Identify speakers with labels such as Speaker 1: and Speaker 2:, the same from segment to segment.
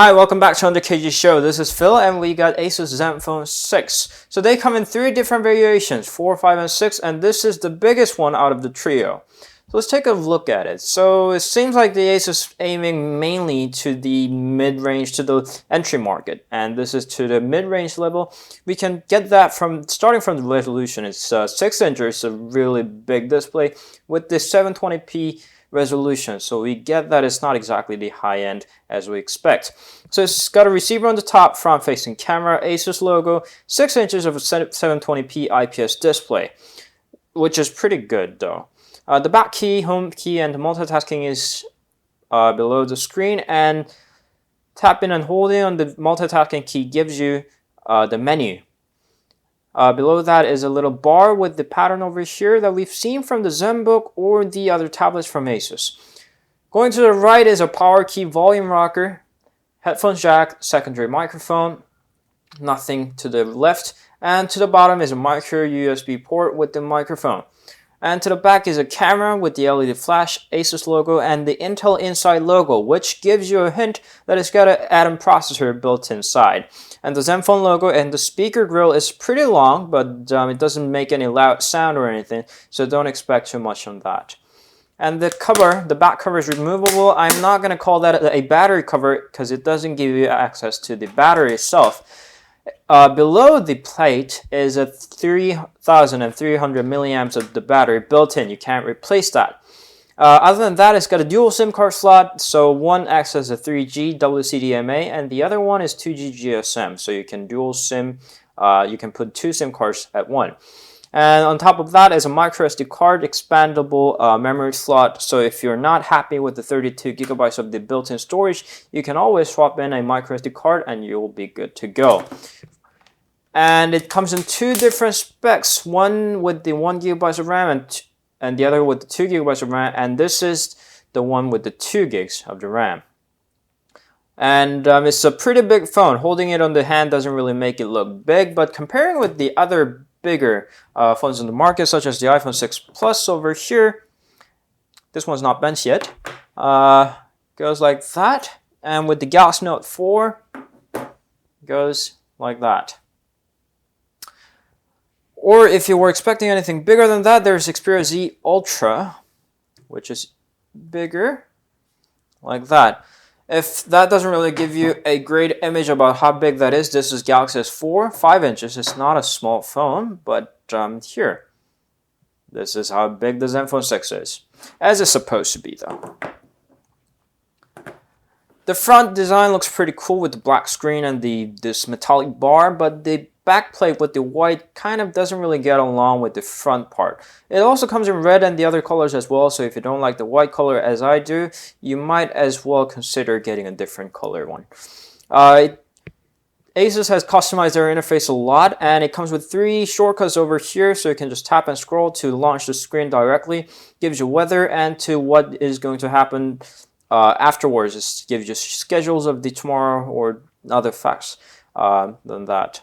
Speaker 1: Hi, welcome back to underKG show. This is Phil and we got Asus Zenfone 6. So they come in 3 different variations, 4, 5, and 6, and this is the biggest one out of the trio. So let's take a look at it. So it seems like the Asus is aiming mainly to the mid-range, to the entry market, and this is to the mid-range level. We can get that from, starting from the resolution. It's 6 inches, a really big display with the 720p resolution, so we get that it's not exactly the high end as we expect. So it's got a receiver on the top, front facing camera, Asus logo, 6 inches of a 720p IPS display, which is pretty good though. The back key, home key, and the multitasking is below the screen, and tapping and holding on the multitasking key gives you the menu. Below that is a little bar with the pattern over here that we've seen from the ZenBook or the other tablets from Asus. Going to the right is a power key volume rocker, headphones jack, secondary microphone, nothing to the left, and to the bottom is a micro USB port with the microphone. And to the back is a camera with the LED flash, Asus logo, and the Intel Inside logo, which gives you a hint that it's got an Atom processor built inside. And the Zenfone logo and the speaker grill is pretty long, but it doesn't make any loud sound or anything, so don't expect too much on that. And the cover, the back cover is removable. I'm not going to call that a battery cover because it doesn't give you access to the battery itself. Below the plate is a 3,300 milliamps of the battery built in. You can't replace that. Other than that, it's got a dual SIM card slot, so one acts as a 3G WCDMA and the other one is 2G GSM, so you can dual SIM, you can put 2 SIM cards at one. And on top of that is a micro SD card expandable memory slot, so if you're not happy with the 32 gigabytes of the built-in storage, you can always swap in a micro SD card and you'll be good to go. And it comes in 2 different specs, one with the 1 gigabytes of RAM and the other with the 2 gigabytes of RAM, and this is the one with the 2 gigs of the RAM. And it's a pretty big phone. Holding it on the hand doesn't really make it look big, but comparing with the other bigger phones in the market, such as the iPhone 6 Plus over here, this one's not benched yet, goes like that, and with the Galaxy Note 4, goes like that. Or if you were expecting anything bigger than that, there's Xperia Z Ultra, which is bigger, like that. If that doesn't really give you a great image about how big that is, this is Galaxy S4, 5 inches. It's not a small phone, but here. This is how big the Zenfone 6 is, as it's supposed to be though. The front design looks pretty cool with the black screen and this metallic bar, but the back plate with the white kind of doesn't really get along with the front part. It also comes in red and the other colors as well, so if you don't like the white color as I do, you might as well consider getting a different color one. Asus has customized their interface a lot, and it comes with 3 shortcuts over here, so you can just tap and scroll to launch the screen directly. Gives you weather and to what is going to happen afterwards. It gives you schedules of the tomorrow or other facts than that.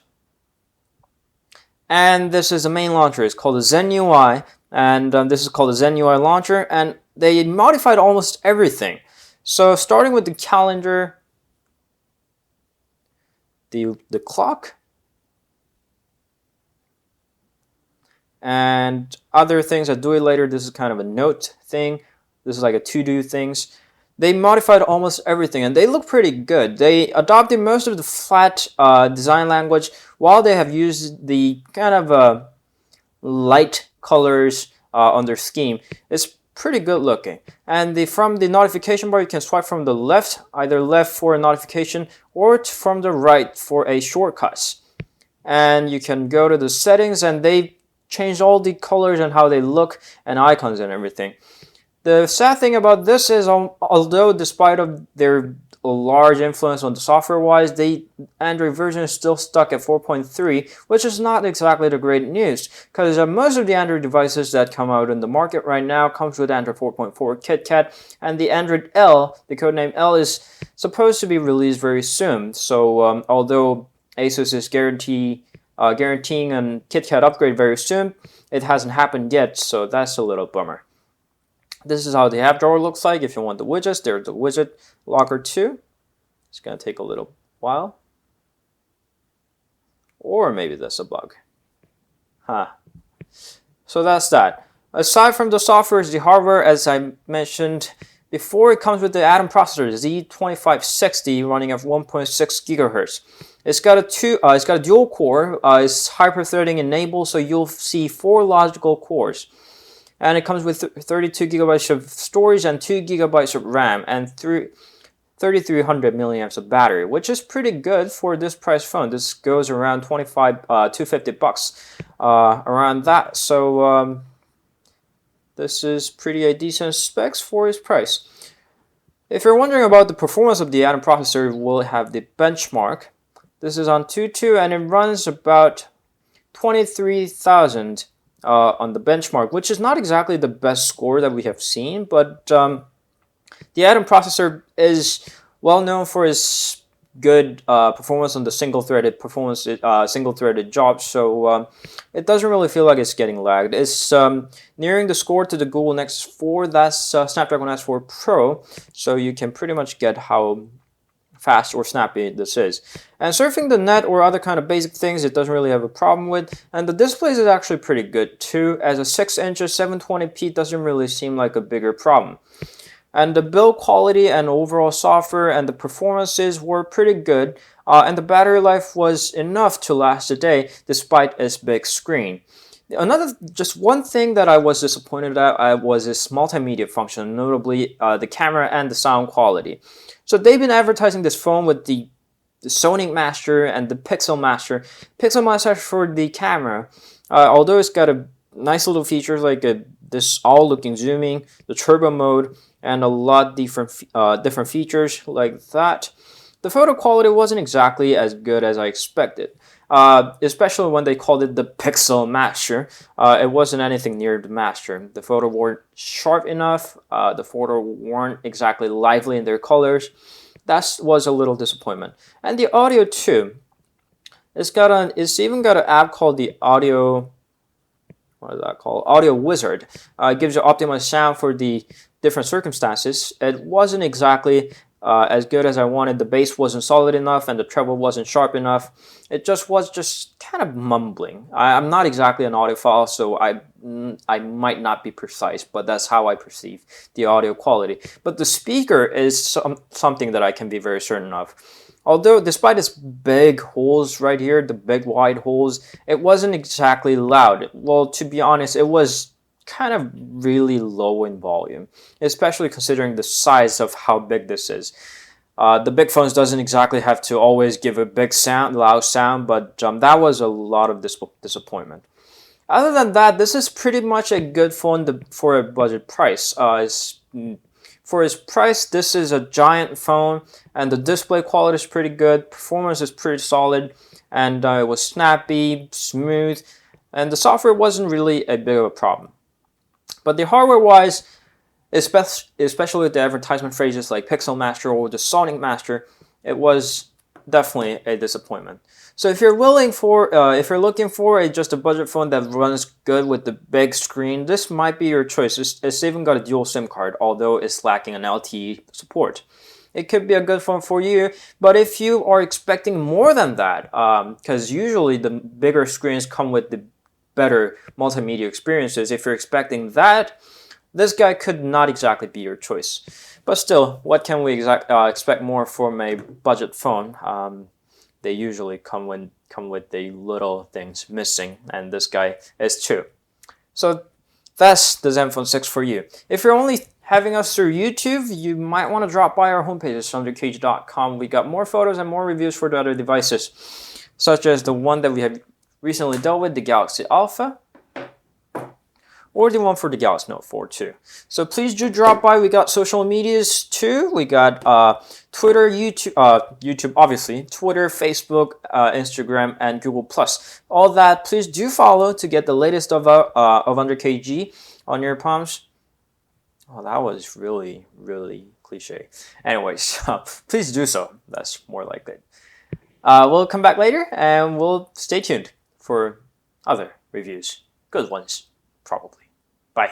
Speaker 1: And this is the main launcher. It's called the Zen UI, and this is called the Zen UI launcher, and they modified almost everything. So starting with the calendar, the clock, and other things. I'll do it later. This is kind of a note thing. This is like a to-do things. They modified almost everything, and they look pretty good. They adopted most of the flat design language, while they have used the kind of light colors on their scheme. It's pretty good looking. And from the notification bar, you can swipe from the left, either left for a notification, or from the right for a shortcut. And you can go to the settings, and they changed all the colors and how they look, and icons and everything. The sad thing about this is, although despite of their large influence on the software-wise, the Android version is still stuck at 4.3, which is not exactly the great news, because most of the Android devices that come out in the market right now comes with Android 4.4 KitKat, and the Android L, the codename L, is supposed to be released very soon. So although Asus is guaranteeing a KitKat upgrade very soon, it hasn't happened yet, so that's a little bummer. This is how the app drawer looks like. If you want the widgets, there's the widget locker too. It's going to take a little while. Or maybe that's a bug. Huh. So that's that. Aside from the software, the hardware, as I mentioned before, it comes with the Atom processor Z2560 running at 1.6 gigahertz. It's got a dual core. It's hyper-threading enabled, so you'll see 4 logical cores. And it comes with 32 gigabytes of storage and 2 gigabytes of RAM and 3,300 milliamps of battery, which is pretty good for this price phone. This goes around $250 around that. So this is pretty a decent specs for its price. If you're wondering about the performance of the Atom processor, we'll have the benchmark. This is on 2.2 and it runs about 23,000 on the benchmark, which is not exactly the best score that we have seen, but the Atom processor is well known for its good performance on the single-threaded jobs, so it doesn't really feel like it's getting lagged. It's nearing the score to the Google Nexus 4. That's Snapdragon S4 Pro, so you can pretty much get how fast or snappy this is. And surfing the net or other kind of basic things, it doesn't really have a problem with. And the displays is actually pretty good too. As a 6-inch 720p doesn't really seem like a bigger problem. And the build quality and overall software and the performances were pretty good. And the battery life was enough to last a day despite its big screen. Just one thing that I was disappointed at was its multimedia function, notably the camera and the sound quality. So they've been advertising this phone with the Sonic Master and the Pixel Master. Pixel Master for the camera, although it's got a nice little features like this all-looking zooming, the turbo mode, and a lot different features like that. The photo quality wasn't exactly as good as I expected, especially when they called it the Pixel Master. It wasn't anything near the Master. The photo weren't sharp enough. The photo weren't exactly lively in their colors. That was a little disappointment. And the audio too. It's even got an app called the Audio. What is that called? Audio Wizard. It gives you optimized sound for the different circumstances. It wasn't exactly as good as I wanted. The bass wasn't solid enough and the treble wasn't sharp enough. It was just kind of mumbling. I'm not exactly an audiophile, so I might not be precise, but that's how I perceive the audio quality. But the speaker is something that I can be very certain of. Although, despite its big holes right here, the big wide holes, it wasn't exactly loud. Well, to be honest, it was kind of really low in volume, especially considering the size of how big this is. The big phones doesn't exactly have to always give a big sound, loud sound, but that was a lot of disappointment. Other than that, this is pretty much a good phone for a budget price. For its price, this is a giant phone, and the display quality is pretty good, performance is pretty solid, and it was snappy, smooth, and the software wasn't really a big of a problem. But the hardware-wise, especially with the advertisement phrases like Pixel Master or the Sonic Master, it was definitely a disappointment. So if you're looking for just a budget phone that runs good with the big screen, this might be your choice. It's even got a dual SIM card, although it's lacking an LTE support. It could be a good phone for you, but if you are expecting more than that, because usually the bigger screens come with the better multimedia experiences, if you're expecting that, this guy could not exactly be your choice. But still, what can we expect more from a budget phone? They usually come with the little things missing, and this guy is too. So that's the Zenfone 6 for you. If you're only having us through YouTube, you might want to drop by our homepage at underKG.com. We got more photos and more reviews for the other devices, such as the one that we have recently dealt with, the Galaxy Alpha, or the one for the Galaxy Note 4 too. So please do drop by. We got social medias too. We got Twitter, YouTube obviously, Twitter, Facebook, Instagram, and Google+. All that, please do follow to get the latest of underKG on your palms. Oh, that was really, really cliche. Anyways, please do so. That's more like it. We'll come back later and we'll stay tuned for other reviews. Good ones, probably. Bye.